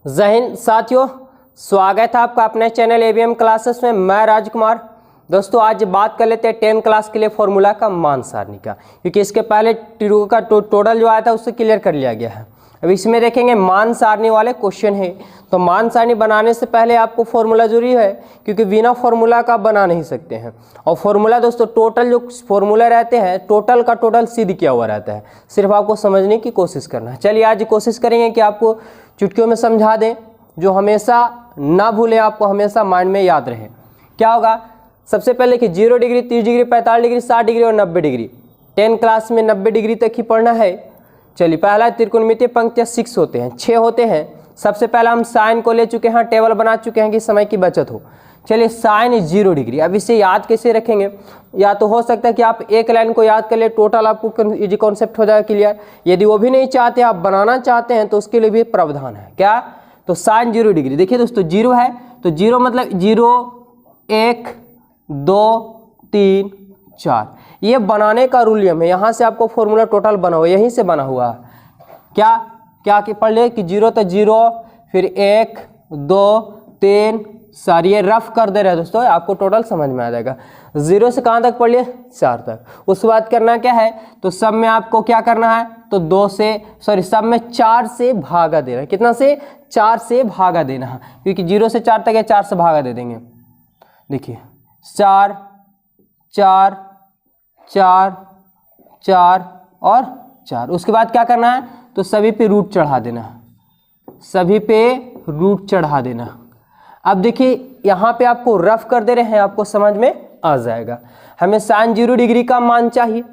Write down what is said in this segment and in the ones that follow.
जय हिंद साथियों, स्वागत है आपका अपने चैनल एबीएम क्लासेस में। मैं राजकुमार। दोस्तों आज बात कर लेते हैं 10 क्लास के लिए फॉर्मूला का मान सारणी का, क्योंकि इसके पहले टीरू का टोटल जो आया था उससे क्लियर कर लिया गया है। अब इसमें देखेंगे मान सारणी वाले क्वेश्चन है। तो मान सारणी बनाने से पहले आपको फॉर्मूला जरूरी है, क्योंकि बिना फॉर्मूला का बना नहीं सकते हैं। और फॉर्मूला दोस्तों टोटल जो फॉर्मूला रहते हैं टोटल का टोटल सिद्ध किया हुआ रहता है, सिर्फ आपको समझने की कोशिश करना है। चलिए आज कोशिश करेंगे कि आपको चुटकियों में समझा दें, जो हमेशा ना भूलें, आपको हमेशा माइंड में याद रहे। क्या होगा? सबसे पहले कि 0 डिग्री, 30 डिग्री, 45 डिग्री, 60 डिग्री और 90 डिग्री। 10 क्लास में 90 डिग्री तक ही पढ़ना है। चलिए पहला त्रिकोणमितीय पंक्तियाँ 6 होते हैं, 6 होते हैं। सबसे पहला हम साइन को ले चुके हैं, टेबल बना चुके हैं कि समय की बचत हो। चलिए साइन 0 डिग्री, अब इसे याद कैसे रखेंगे? या तो हो सकता है कि आप एक लाइन को याद कर ले, टोटल आपको इजी कॉन्सेप्ट हो जाएगा क्लियर। यदि वो भी नहीं चाहते, आप बनाना चाहते हैं, तो उसके लिए भी प्रावधान है। क्या? तो साइन 0 डिग्री। देखिए दोस्तों 0 है तो 0 मतलब 0, 1, 2, 3, 4। ये बनाने का रूल है। यहाँ से आपको फॉर्मूला टोटल बना हुआ, यहीं से बना हुआ है। क्या कि पढ़ ले कि 0 तो 0, फिर 1, 2, 3, 4। ये रफ कर दे रहे हैं दोस्तों, आपको टोटल समझ में आ जाएगा। 0 से कहाँ तक पढ़ लिए? 4 तक। उसके बाद करना क्या है? तो सब में आपको क्या करना है? तो सब में 4 से भागा देना है। कितना से? 4 से भागा देना है, क्योंकि 0 से 4 तक है, 4 से भागा दे देंगे। देखिए 4, 4, 4, 4 और 4। उसके बाद क्या करना है? तो सभी पे रूट चढ़ा देना, सभी पे रूट चढ़ा देना। अब देखिए यहाँ पे आपको रफ कर दे रहे हैं, आपको समझ में आ जाएगा। हमें साइन 0 डिग्री का मान चाहिए,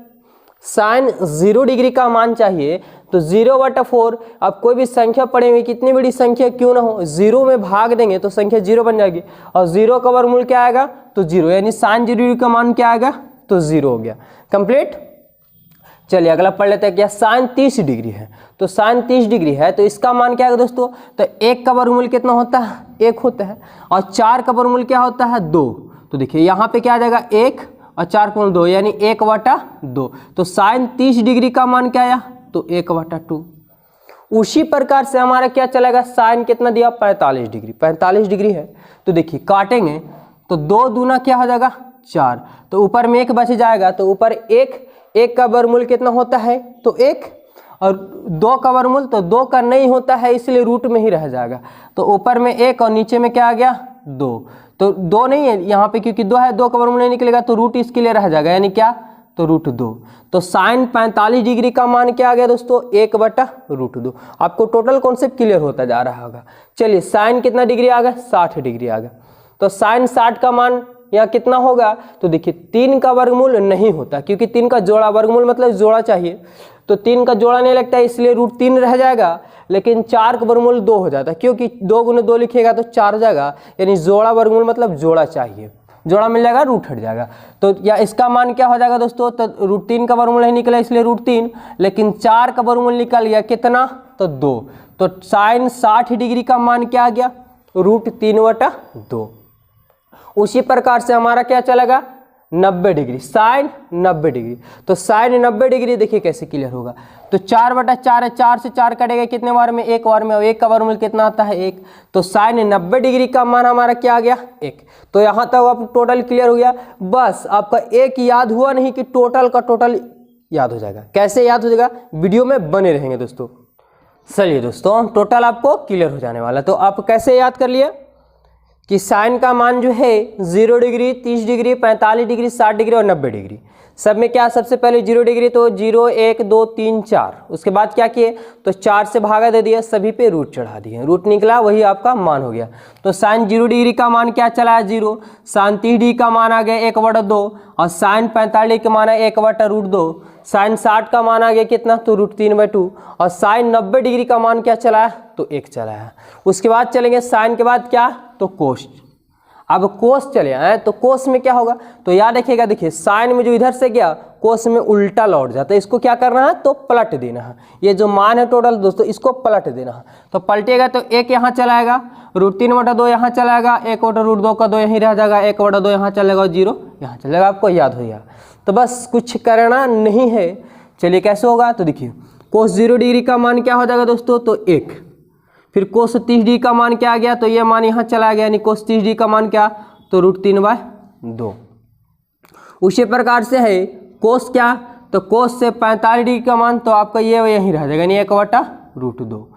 साइन 0 डिग्री का मान चाहिए। तो 0/4, आप कोई भी संख्या पढ़ेंगे, कितनी बड़ी संख्या क्यों ना हो, 0 में भाग देंगे तो संख्या 0 बन जाएगी। और 0 का वर्गमूल क्या आएगा? तो 0, यानी साइन 0 डिग्री का मान क्या आएगा? तो 0 हो गया, कंप्लीट। चलिए अगला पढ़ लेते हैं। क्या? साइन 30 डिग्री है। तो साइन 30 डिग्री है तो इसका मान क्या है दोस्तों? तो 1 का वर्गमूल कितना होता है? 1 होता है। और 4 का वर्गमूल क्या होता है? 2। तो देखिए यहाँ पे क्या आ जाएगा? 1 और 4 का वर्गमूल 2, यानी 1/2। तो साइन 30 डिग्री का मान क्या आया? तो 1/2। उसी प्रकार से हमारा क्या चलेगा? साइन कितना दिया? 45 डिग्री। 45 डिग्री है तो देखिए काटेंगे तो 2 दूना क्या हो जाएगा? 4। तो ऊपर में 1 बच जाएगा, तो ऊपर 1 का वर्गमूल कितना होता है? तो 1। और 2 का वर्गमूल तो 2 का नहीं होता है, इसलिए रूट में ही रह जाएगा। तो ऊपर में 1 और नीचे में क्या आ गया? 2। तो 2 नहीं है यहाँ पे, क्योंकि 2 है, 2 का वर्गमूल नहीं निकलेगा, तो रूट इसके लिए रह जाएगा, यानी क्या? तो √2। तो साइन 45 डिग्री का मान क्या आ गया दोस्तों? 1/√2। आपको टोटल कॉन्सेप्ट क्लियर होता जा रहा होगा। चलिए साइन कितना डिग्री आ गया? 60 डिग्री आ गया। तो साइन 60 का मान यहाँ कितना होगा? तो देखिए 3 का वर्गमूल नहीं होता, क्योंकि 3 का जोड़ा, वर्गमूल मतलब जोड़ा चाहिए, तो 3 का जोड़ा नहीं लगता है, इसलिए √3 रह जाएगा। लेकिन 4 का वर्गमूल 2 हो जाता है, क्योंकि 2 × 2 लिखिएगा तो 4 हो जाएगा, यानी जोड़ा वर्गमूल मतलब जोड़ा चाहिए, जोड़ा मिल जाएगा, रूट हट जाएगा। तो या इसका मान क्या हो जाएगा दोस्तों? तो √3 का वर्गमूल नहीं निकला, इसलिए √3, लेकिन 4 का वर्गमूल निकल गया, कितना? तो 2। तो साइन 60 डिग्री का मान क्या आ गया? √3/2। उसी प्रकार से हमारा क्या चलेगा? 90 डिग्री, साइन 90 डिग्री। तो साइन 90 डिग्री देखिए कैसे क्लियर होगा। तो 4/4 है, 4 से 4 कटेगा कितने बार में? 1 बार में। और 1 का वर्गमूल कितना आता है? 1। तो साइन 90 डिग्री का मान हमारा क्या आ गया? 1। तो यहाँ तक आप टोटल क्लियर हो गया। बस आपका एक याद हुआ नहीं कि टोटल का टोटल याद हो जाएगा। कैसे याद हो जाएगा? वीडियो में बने रहेंगे दोस्तों। चलिए दोस्तों टोटल आपको क्लियर हो जाने वाला। तो आप कैसे याद कर लिए कि साइन का मान जो है 0 डिग्री, 30 डिग्री, 45 डिग्री, 60 डिग्री और 90 डिग्री। सब में क्या? सबसे पहले 0 डिग्री तो 0, 1, 2, 3, 4। उसके बाद क्या किए? तो 4 से भागा दे दिया, सभी पे रूट चढ़ा दिए, रूट निकला, वही आपका मान हो गया। तो साइन 0 डिग्री का मान क्या चला है? 0। साइन 30 डिग्री का मान आ गया 1/2, और साइन 45 डिग्री का मान है 1/√2। साइन 60 का मान आ गया कितना? तो √3/2। और साइन 90 डिग्री का मान क्या चला है? तो 1 चला है। उसके बाद चलेंगे साइन के बाद क्या? तो कोस। अब कोस चले आए तो कोस में क्या होगा? तो याद रखिएगा, देखिए साइन में जो इधर से गया कोस में उल्टा लौट जाता है, इसको क्या करना है? तो पलट देना है। ये जो मान है टोटल दोस्तों, इसको पलट देना है। तो पलटेगा तो 1 यहाँ चलाएगा, √3/2 यहाँ चलाएगा, 1/√2 का 2 यहीं रह जाएगा, 1/2 यहाँ चलेगा, 0 यहाँ चलेगा। आपको याद हो गया। तो बस कुछ करना नहीं है। चलिए कैसे होगा? तो देखिए कोस 0 डिग्री का मान क्या हो जाएगा दोस्तों? तो 1। फिर कोस 30 डिग्री का मान क्या आ गया, तो ये मान यहाँ चला गया, यानी कोस 30 डिग्री का मान क्या, तो √3/2। उसी प्रकार से है कोस क्या, तो कोस से 45 डिग्री का मान तो आपका ये यहीं रह जाएगा, यानी 1/√2।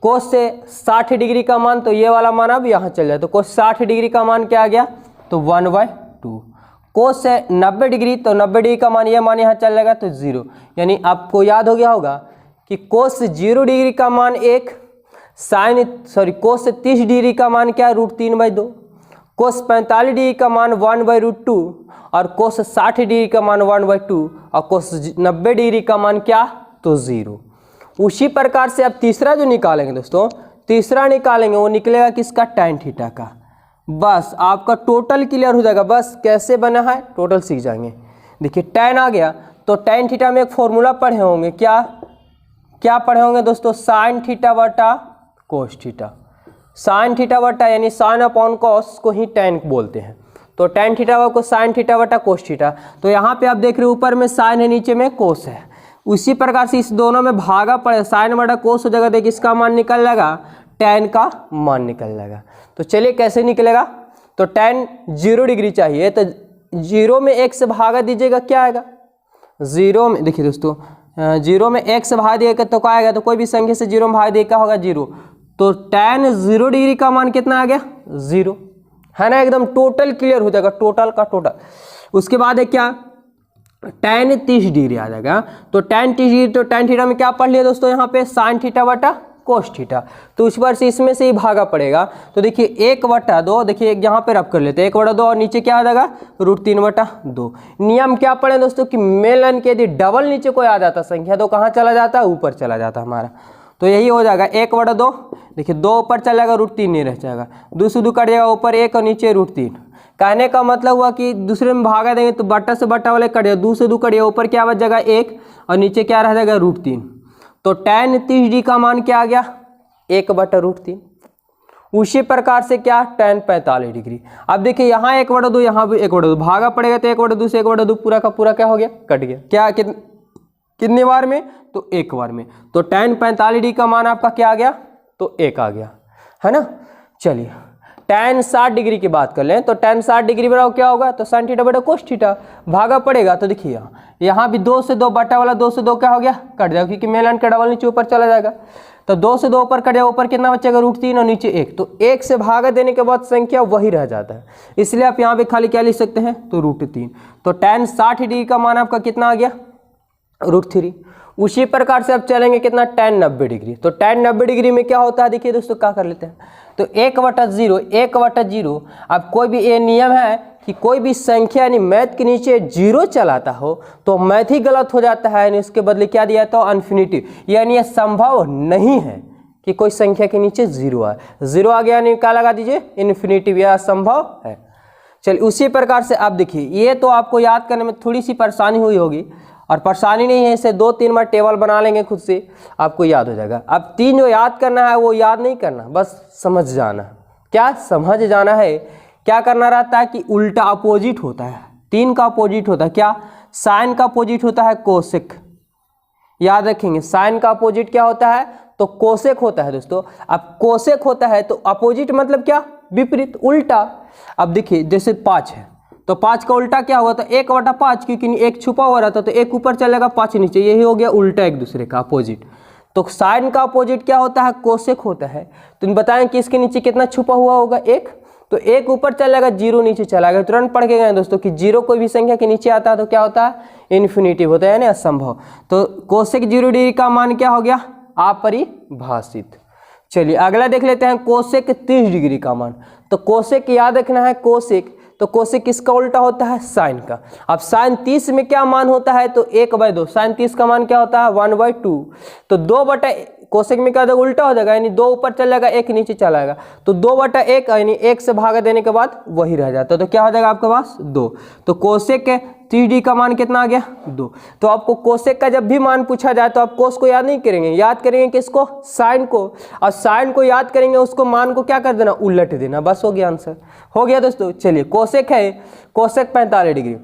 कोस से 60 डिग्री का मान तो ये वाला मान अब यहाँ चल जाए, तो कोस 60 डिग्री का मान क्या आ गया, तो 1/2। कोस से 90 डिग्री, तो 90 डिग्री का मान ये मान यहाँ चल जाएगा, तो 0। यानी आपको याद हो गया होगा कि कोस से 0 डिग्री का मान 1, कोस से 30 डिग्री का मान क्या, √3/2, कोस 45 डिग्री का मान 1/√2, और कोस 60 डिग्री का मान 1/2, और कोस 90 डिग्री का मान क्या, तो 0। उसी प्रकार से अब तीसरा जो निकालेंगे दोस्तों, तीसरा निकालेंगे वो निकलेगा किसका, tan थीटा का। बस आपका टोटल क्लियर हो जाएगा। बस कैसे बना है टोटल सीख जाएंगे। देखिए tan आ गया, तो tan थीटा में एक फॉर्मूला पढ़े होंगे, क्या क्या पढ़े होंगे दोस्तों, sin थीटा बटा cos थीटा। sin थीटा बटा यानी sin अपॉन cos को ही tan बोलते हैं, तो tan थीटा को sin थीटा बटा cos थीटा। तो यहाँ पे आप देख रहे हो ऊपर में sin है, नीचे में cos है। उसी प्रकार से इस दोनों में भागा पड़े, sin बटा cos हो जाएगा, देखिए इसका मान निकल जाएगा, tan का मान निकल जाएगा। तो चलिए कैसे निकलेगा, तो tan 0 डिग्री चाहिए, तो 0 में 1 से भागा दीजिएगा, क्या आएगा, 0 में देखिए दोस्तों 0 में 1 से भागा दिएगा तो क्या आएगा, तो कोई भी संख्या से 0 में भाग दिए क्या होगा, 0। तो tan 0 डिग्री का मान कितना आ गया, 0, है ना। एकदम टोटल क्लियर हो जाएगा, टोटल का टोटल। उसके बाद है क्या, tan 30 डिग्री आ जाएगा, तो tan 30 डिग्री, तो tan थीटा में क्या पढ़ लिया दोस्तों, यहाँ पे sin थीटा बटा cos थीटा। तो उस बार से इसमें से ही भागा पड़ेगा, तो देखिए 1/2, देखिए यहाँ पे रब कर लेते हैं 1/2, और नीचे क्या आ जाएगा, √3/2। नियम क्या पढ़े दोस्तों कि मेल अंक के यदि डबल नीचे कोई आ जाता संख्या तो कहाँ चला जाता है, ऊपर चला जाता हमारा। तो यही हो जाएगा 1/2, देखिए 2 ऊपर चला जाएगा, √3 नहीं रह जाएगा, 2 से 2 कट जाएगा, ऊपर 1 और नीचे √3। कहने का मतलब हुआ कि दूसरे में भागा देंगे तो बट्टा से बट्टा वाले कट जाएगा, 2 से 2 कट जाएगा, ऊपर क्या बच जाएगा 1 और नीचे क्या रह जाएगा, √3। तो tan 30 डिग्री का मान क्या आ गया, 1/√3। उसी प्रकार से क्या, tan 45 डिग्री। अब देखिए यहाँ 1/2, यहाँ भी 1/2, भागा पड़ेगा तो 1/2 से 1/2 पूरा का पूरा क्या हो गया, कट गया। क्या कितने बार में, तो 1 बार में। तो tan 45 डिग्री का मान आपका क्या आ गया, तो 1 आ गया, है ना। चलिए tan 60 डिग्री की बात कर लें, तो tan 60 डिग्री बराबर क्या होगा, तो sin थीटा बटा cos थीटा, भागा पड़ेगा। तो देखिए यहाँ भी 2 से 2 बटा वाला 2 से 2 क्या हो गया, कट जाएगा, क्योंकि मेलन का डबल नीचे ऊपर चला जाएगा। तो 2 से 2 ऊपर कट जाएगा, ऊपर कितना बचेगा, √3 और नीचे 1। तो 1 से भागा देने के बाद संख्या वही रह जाता है, इसलिए आप यहाँ पे खाली क्या लिख सकते हैं, तो √3। तो tan 60 डिग्री का मान आपका कितना आ गया, √3। उसी प्रकार से अब चलेंगे कितना, tan 90 डिग्री। तो tan 90 डिग्री में क्या होता है, देखिए दोस्तों क्या कर लेते हैं, तो 1/0, 1/0। अब कोई भी ये नियम है कि कोई भी संख्या यानी मैथ के नीचे 0 चलाता हो तो मैथ ही गलत हो जाता है, यानी उसके बदले क्या दिया था, इन्फिनिटी। यानी यह संभव नहीं है कि कोई संख्या के नीचे 0 आए, 0 आ गया यानी क्या लगा दीजिए, इन्फिनिटी, यह असंभव है। चलिए उसी प्रकार से आप देखिए, ये तो आपको याद करने में थोड़ी सी परेशानी हुई होगी, और परेशानी नहीं है, इसे 2-3 बार टेबल बना लेंगे खुद से, आपको याद हो जाएगा। अब 3 जो याद करना है वो याद नहीं करना, बस समझ जाना। क्या समझ जाना है, क्या करना रहता है कि उल्टा अपोजिट होता है, 3 का अपोजिट होता है क्या, साइन का अपोजिट होता है कोसेक। याद रखेंगे साइन का अपोजिट क्या होता है, तो कोसेक होता है दोस्तों। अब कोसेक होता है तो अपोजिट मतलब क्या, विपरीत, उल्टा। अब देखिए जैसे 5 है, तो 5 का उल्टा क्या हुआ, तो 1/5, क्योंकि 1 छुपा हुआ रहता तो 1 ऊपर चलेगा, 5 नीचे, यही हो गया उल्टा एक दूसरे का अपोजिट। तो साइन का अपोजिट क्या होता है, कोसेक होता है। तो बताएं कि इसके नीचे कितना छुपा हुआ होगा, 1, तो 1 ऊपर चलेगा, 0 नीचे चला गया। तुरंत पढ़ के गए दोस्तों कि 0 कोई भी संख्या के नीचे आता है तो क्या होता है, इन्फिनिटी होता है ना, असंभव। तो कोसेक 0 डिग्री का मान क्या हो गया, अपरिभाषित। चलिए अगला देख लेते हैं, कोसेक 30 डिग्री का मान। तो कोसेक याद रखना है, कोसेक, तो कोसेक किसका उल्टा होता है, साइन का। अब साइन 30 में क्या मान होता है, तो 1/2। साइन 30 का मान क्या होता है, 1/2। तो 2 कोसेक में क्या होगा, उल्टा हो जाएगा, यानी 2 ऊपर चल जाएगा, 1 नीचे चला जाएगा। तो 2/1 यानी 1 से भागा देने के बाद वही रह जाता है, तो क्या हो जाएगा आपके पास 2। तो कोसेक के 3D का मान कितना आ गया, 2। तो आपको कोसेक का जब भी मान पूछा जाए तो आप कोस को याद नहीं करेंगे, याद करेंगे किसको, साइन को। और साइन को याद करेंगे, उसको मान को क्या कर देना, उलट देना, बस हो गया आंसर, हो गया दोस्तों। चलिए कोसेक है, कोसेक 45 डिग्री।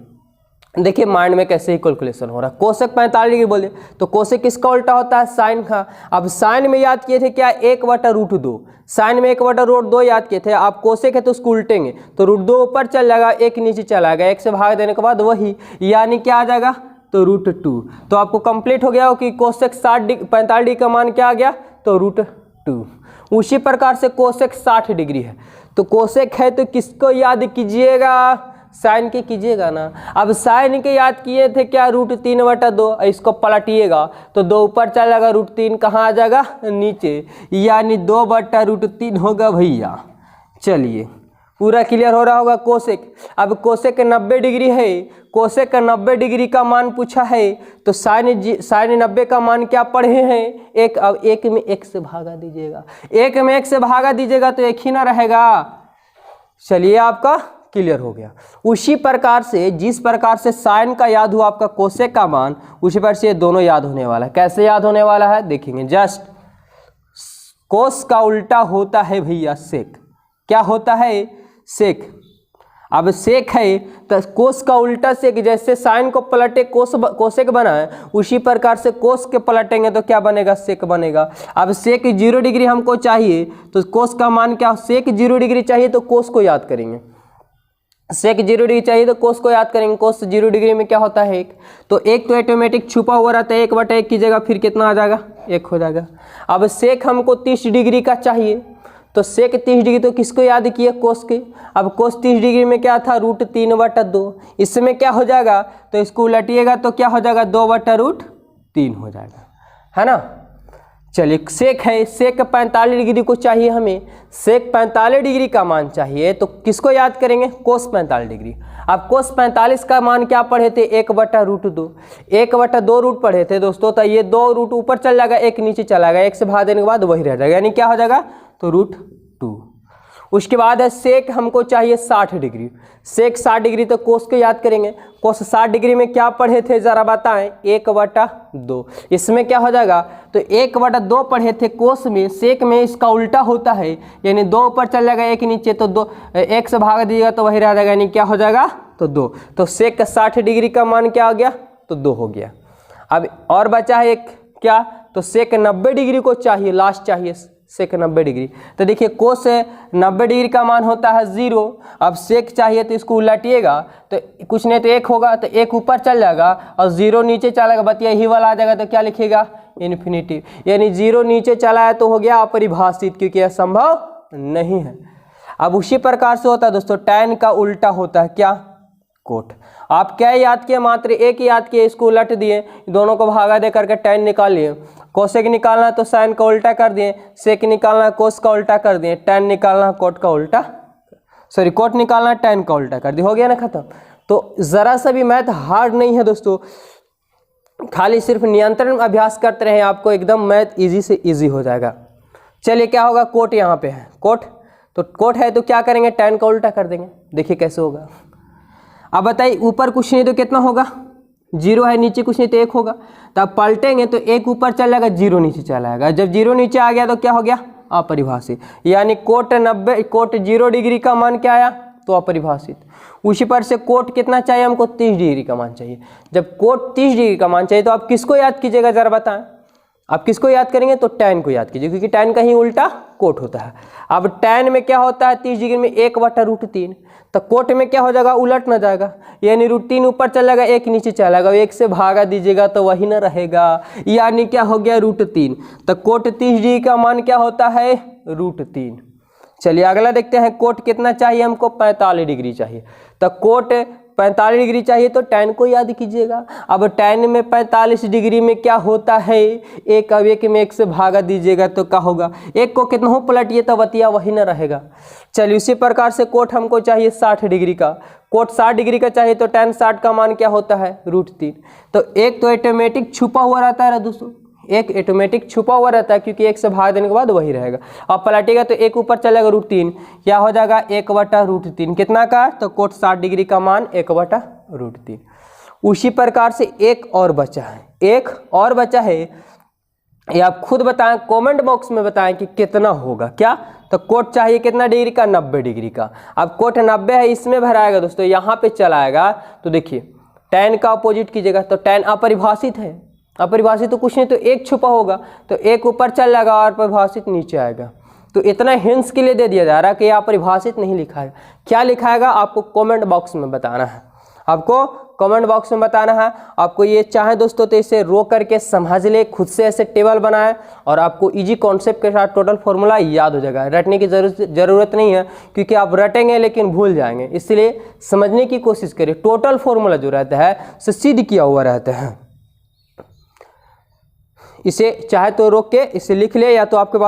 देखिए माइंड में कैसे ही कैलकुलेशन हो रहा है। कोसेक 45 डिग्री बोले तो कोसेक किसका उल्टा होता है, साइन का। अब साइन में याद किए थे क्या, 1/√2। साइन में 1/√2 याद किए थे। आप कोसेक है तो उसको उल्टेंगे तो √2 ऊपर चल जाएगा, 1 नीचे चला जाएगा, 1 से भाग देने के बाद वही, यानी क्या आ जाएगा तो √2। तो आपको कंप्लीट हो गया हो कि कोसेक 45 डिग्री का मान क्या आ गया तो √2। उसी प्रकार से कोसेक 60 डिग्री है तो कोसेक है तो किसको याद कीजिएगा, साइन के कीजिएगा ना। अब साइन के याद किए थे क्या, √3/2। इसको पलटिएगा तो 2 ऊपर चल जाएगा, √3 कहाँ आ जाएगा नीचे, यानी 2/√3 होगा भैया। चलिए पूरा क्लियर हो रहा होगा कोसेक। अब कोसेक 90 डिग्री है, कोसेक 90 डिग्री का मान पूछा है तो साइन 90 का मान क्या पढ़े हैं, 1। अब 1 में 1 से भागा दीजिएगा, 1 में 1 से भागा दीजिएगा तो 1 ही ना रहेगा। चलिए आपका क्लियर हो गया। उसी प्रकार से जिस प्रकार से साइन का याद हुआ आपका कोसेक का मान, उसी प्रकार से ये दोनों याद होने वाला है। कैसे याद होने वाला है देखेंगे, जस्ट कोस का उल्टा होता है भैया सेक। क्या होता है, सेक। अब सेक है तो कोस का उल्टा सेक, जैसे साइन को पलटे कोसेक बना है, उसी प्रकार से कोस के पलटेंगे तो क्या बनेगा, सेक बनेगा। अब सेक 0 डिग्री हमको चाहिए तो कोस का मान क्या, सेक 0 डिग्री चाहिए तो कोस को याद करेंगे, सेक 0 डिग्री चाहिए तो कोस को याद करेंगे। कोस 0 डिग्री में क्या होता है 1, तो 1 तो ऑटोमेटिक छुपा हुआ रहता है, 1/1 की जगह फिर कितना आ जाएगा 1 हो जाएगा। अब सेक हमको 30 डिग्री का चाहिए तो सेक 30 डिग्री तो किसको याद किए, कोस के। अब कोस 30 डिग्री में क्या था, √3/2। इसमें क्या हो जाएगा तो इसको उलटिएगा तो क्या हो जाएगा 2/√3 हो जाएगा, है ना। चलिए सेक है, सेक 45 डिग्री को चाहिए हमें, सेक 45 डिग्री का मान चाहिए तो किसको याद करेंगे, कोस 45 डिग्री। अब कोस 45 का मान क्या पढ़े थे, 1/√2, 1/2 रूट पढ़े थे दोस्तों। तो ये 2 रूट ऊपर चल जाएगा, 1 नीचे चला गया, 1 से भाग देने के बाद वही रह जाएगा, यानी क्या हो जाएगा तो √2। उसके बाद है सेक हमको चाहिए 60 डिग्री, सेक 60 डिग्री तो कोस को याद करेंगे। कोस 60 डिग्री में क्या पढ़े थे जरा बताएं, 1/2। इसमें क्या हो जाएगा तो 1/2 पढ़े थे कोस में, सेक में इसका उल्टा होता है, यानी 2 ऊपर चल जाएगा, 1 नीचे, तो 2 1 से भाग दीजिएगा तो वही रह जाएगा, यानी क्या हो जाएगा तो 2। तो सेक का 60 डिग्री का मान क्या हो गया तो 2 हो गया। अब और बचा है एक क्या, तो सेक 90 डिग्री को चाहिए, लास्ट चाहिए सेक 90 डिग्री। तो देखिए कोस 90 डिग्री का मान होता है 0। अब सेक चाहिए तो इसको उलटिएगा तो कुछ नहीं तो 1 होगा, तो 1 ऊपर चल जाएगा और 0 नीचे चला गया, बतिया ही वाला आ जाएगा तो क्या लिखिएगा इन्फिनिटी, यानी 0 नीचे चला है तो हो गया अपरिभाषित, क्योंकि यह संभव नहीं है। अब उसी प्रकार से होता है दोस्तों, टैन का उल्टा होता है क्या, कोट। आप क्या याद किए, मात्र एक याद किए, इसको उलट दिए, दोनों को भागा दे करके टैन निकाल लिए। कोसेक निकालना है तो साइन का उल्टा कर दिए, सेक निकालना है कोस का उल्टा कर दिए, टैन निकालना है कोट का उल्टा, सॉरी कोट निकालना है टैन का उल्टा कर दिए, हो गया ना खत्म। तो जरा सा भी मैथ हार्ड नहीं है दोस्तों, खाली सिर्फ नियंत्रण अभ्यास करते रहे, आपको एकदम मैथ इजी से इजी हो जाएगा। चलिए क्या होगा, कोट यहाँ पे है, कोट, तो कोट है तो क्या करेंगे, टैन का उल्टा कर देंगे। देखिए कैसे होगा। अब बताइए ऊपर कुछ नहीं तो कितना होगा, 0 है, नीचे कुछ नहीं तो 1 होगा। तो अब पलटेंगे तो 1 ऊपर चल जाएगा, 0 नीचे चला आएगा। जब 0 नीचे आ गया तो क्या हो गया, अपरिभाषित, यानी कोट 0 डिग्री का मान क्या आया तो अपरिभाषित। उसी पर से कोट कितना चाहिए हमको, 30 डिग्री का मान चाहिए। जब कोट 30 डिग्री का मान चाहिए तो आप किसको याद कीजिएगा जरा बताएं, आप किसको याद करेंगे तो टैन को याद कीजिए, क्योंकि टैन का ही उल्टा कोट होता है। अब टैन में क्या होता है 30 डिग्री में 1/√3, तो कोट में क्या हो जाएगा, उलट ना जाएगा, यानी √3 ऊपर चल जाएगा, 1 नीचे चला जाएगा, 1 से भागा दीजिएगा तो वही ना रहेगा, यानी क्या हो गया √3। तो कोट 30 डिग्री का मान क्या होता है √3। चलिए अगला देखते हैं, कोट कितना चाहिए हमको, 45 डिग्री चाहिए। तो कोट 45 डिग्री चाहिए तो टैन को याद कीजिएगा। अब टैन में 45 डिग्री में क्या होता है, 1, अब 1 में 1 से भागा दीजिएगा तो क्या होगा, 1 को कितना हो पलटिए तो बतिया वही ना रहेगा। चलिए उसी प्रकार से कोट हमको चाहिए 60 डिग्री का, कोट 60 डिग्री का चाहिए तो टैन 60 का मान क्या होता है √3। तो 1 तो ऑटोमेटिक छुपा हुआ रहता है दोस्तों, 1 ऑटोमेटिक छुपा हुआ रहता है, क्योंकि 1 से भाग देने के बाद वही रहेगा। अब पलटेगा तो 1 ऊपर चलेगा √3, क्या हो जाएगा 1/√3, कितना का, तो कोट 60 डिग्री का मान 1/√3। उसी प्रकार से एक और बचा है, एक और बचा है, ये आप खुद बताएं, कमेंट बॉक्स में बताएं कि कितना होगा। क्या, तो कोट चाहिए कितना डिग्री का, 90 डिग्री का। अब कोट 90 है, इसमें भराएगा दोस्तों, यहाँ पे चलाएगा तो देखिए tan का अपोजिट कीजिएगा तो tan अपरिभाषित है, अपरिभाषित तो कुछ नहीं, तो एक छुपा होगा तो एक ऊपर चल जाएगा और परिभाषित नीचे आएगा। तो इतना हिंट्स के लिए दे दिया जा रहा है कि यह अपरिभाषित नहीं लिखा है। क्या लिखाएगा आपको कमेंट बॉक्स में बताना है, आपको कमेंट बॉक्स में बताना है। आपको ये चाहे दोस्तों तो इसे रो करके समझ ले, खुद से ऐसे टेबल बनाए और आपको इजी कॉन्सेप्ट के साथ टोटल फॉर्मूला याद हो जाएगा। रटने की ज़रूरत नहीं है, क्योंकि आप रटेंगे लेकिन भूल जाएंगे, इसलिए समझने की कोशिश करिए। टोटल फॉर्मूला जो रहता है उसे सिद्ध किया हुआ रहता है। इसे चाहे तो रोक के इसे लिख ले, या तो आपके पास